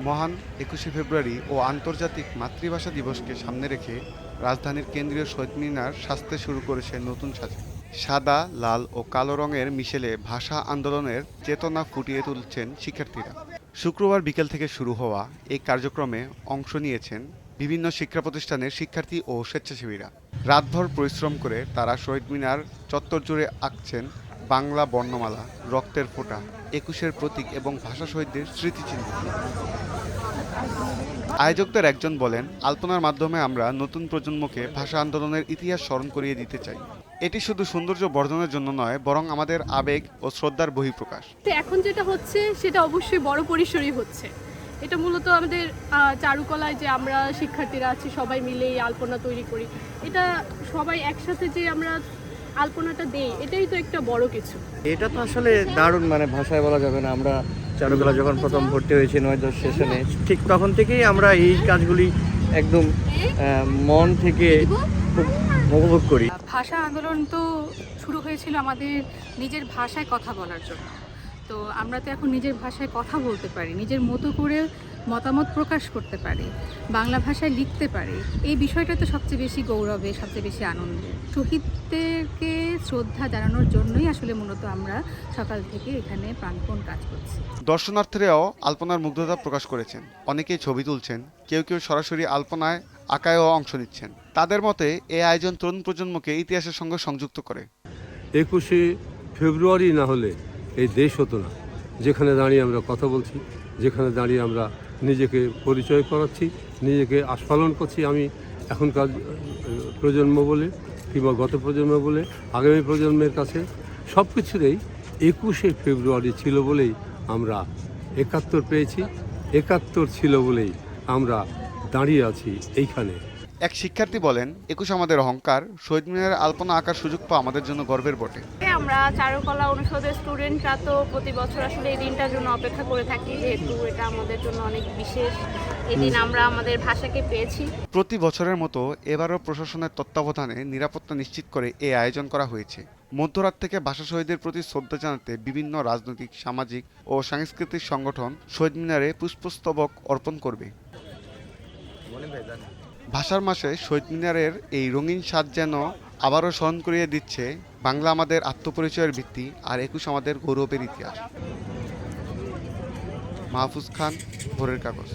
মহান ২১শে ফেব্রুয়ারি ও আন্তর্জাতিক মাতৃভাষা দিবসকে সামনে রেখে রাজধানীর কেন্দ্রীয় শহীদ মিনার সাজতে শুরু করেছে নতুন সাজে। সাদা, লাল ও কালো রঙের মিশেলে ভাষা আন্দোলনের চেতনা ফুটিয়ে তুলছেন শিক্ষার্থীরা। শুক্রবার বিকেল থেকে শুরু হওয়া এই কার্যক্রমে অংশ নিয়েছেন বিভিন্ন শিক্ষা প্রতিষ্ঠানের শিক্ষার্থী ও স্বেচ্ছাসেবীরা। রাতভর পরিশ্রম করে তারা শহীদ মিনার চত্বর জুড়ে আঁকছেন বাংলা বর্ণমালা, রক্তের ফোঁটা, একুশের প্রতীক এবং ভাষা শহীদদের স্মৃতিচিহ্ন। আয়োজকদের একজন বলেন, আলপনার মাধ্যমে আমরা নতুন প্রজন্মকে ভাষা আন্দোলনের ইতিহাস স্মরণ করিয়ে দিতে চাই। এটি শুধু সৌন্দর্য বর্ধনের জন্য নয়, বরং আমাদের আবেগ ও শ্রদ্ধার বহিঃপ্রকাশ। এখন যেটা হচ্ছে সেটা অবশ্যই বড় পরিসরই হচ্ছে। এটা মূলত আমাদের চারুকলায় যে আমরা শিক্ষার্থীরা আছি সবাই মিলে এই আলপনা তৈরি করি, এটা সবাই একসাথে যে আমরা আলপনাটা দেই, এটাই তো একটা বড় কিছু। এটা তো আসলে দারুণ, মানে ভাষায় বলা যাবে না। আমরা চারুকলা যখন প্রথম ভর্তি হয়েছি ৯-১০ সেশনে, ঠিক তখন থেকেই আমরা এই কাজগুলি একদম মন থেকে খুব উপভোগ করি। ভাষা আন্দোলন তো শুরু হয়েছিল আমাদের নিজের ভাষায় কথা বলার জন্য। তো আমরা তো এখন নিজের ভাষায় কথা বলতে পারি, নিজের মতো করে মতামত প্রকাশ করতে পারি, বাংলা ভাষায় লিখতে পারি। এই বিষয়টা তো সবচেয়ে বেশি গৌরবে, সবচেয়ে বেশি আনন্দের। শহীদদেরকে শ্রদ্ধা জানানোর জন্যই আসলে মূলত আমরা সকাল থেকে এখানে প্রাণপণ কাজ করছি। দর্শনার্থীরাও আলপনার মুগ্ধতা প্রকাশ করেছেন। অনেকেই ছবি তুলছেন, কেউ কেউ সরাসরি আলপনায় আঁকায়ও অংশ নিচ্ছেন। তাদের মতে এই আয়োজন তরুণ প্রজন্মকে ইতিহাসের সঙ্গে সংযুক্ত করে। ২১শে ফেব্রুয়ারি না হলে এই দেশ হতো না। যেখানে দাঁড়িয়ে আমরা কথা বলছি, যেখানে দাঁড়িয়ে আমরা নিজেকে পরিচয় করাচ্ছি, নিজেকে আস্ফালন করছি। আমি এখনকার প্রজন্ম বলে কিংবা গত প্রজন্ম বলে আগামী প্রজন্মের কাছে সব কিছুতেই ২১শে ফেব্রুয়ারি ছিল বলেই আমরা ৭১ পেয়েছি, ৭১ ছিল বলেই আমরা দাঁড়িয়ে আছি এইখানে। এক শিক্ষার্থী বলেন, ২১ আমাদের অহংকার, শহীদ মিনারের আলপনা আঁকার সুযোগ পাওয়া আমাদের জন্য গর্বের বটে। আমরা চারুকলা অনুষদের স্টুডেন্টরা তো প্রতি বছর আসলে এই দিনটার জন্য অপেক্ষা করে থাকি, যেহেতু এটা আমাদের জন্য অনেক বিশেষ। এই দিন আমরা আমাদের ভাষাকে পেয়েছি। প্রতি বছরের মতো এবারও প্রশাসনের তত্ত্বাবধানে নিরাপত্তা নিশ্চিত করে এই আয়োজন করা হয়েছে। মধ্যরাত থেকে ভাষা শহীদদের প্রতি শ্রদ্ধা জানাতে বিভিন্ন রাজনৈতিক, সামাজিক ও সাংস্কৃতিক সংগঠন শহীদ মিনারে পুষ্পস্তবক অর্পণ করবে। ভাষার মাসে শহীদ মিনারের এই রঙিন সাজ যেন আবারও স্মরণ করিয়ে দিচ্ছে বাংলা আমাদের আত্মপরিচয়ের ভিত্তি, আর ২১ আমাদের গৌরবের ইতিহাস। মাহফুজ খান, ভোরের কাগজ।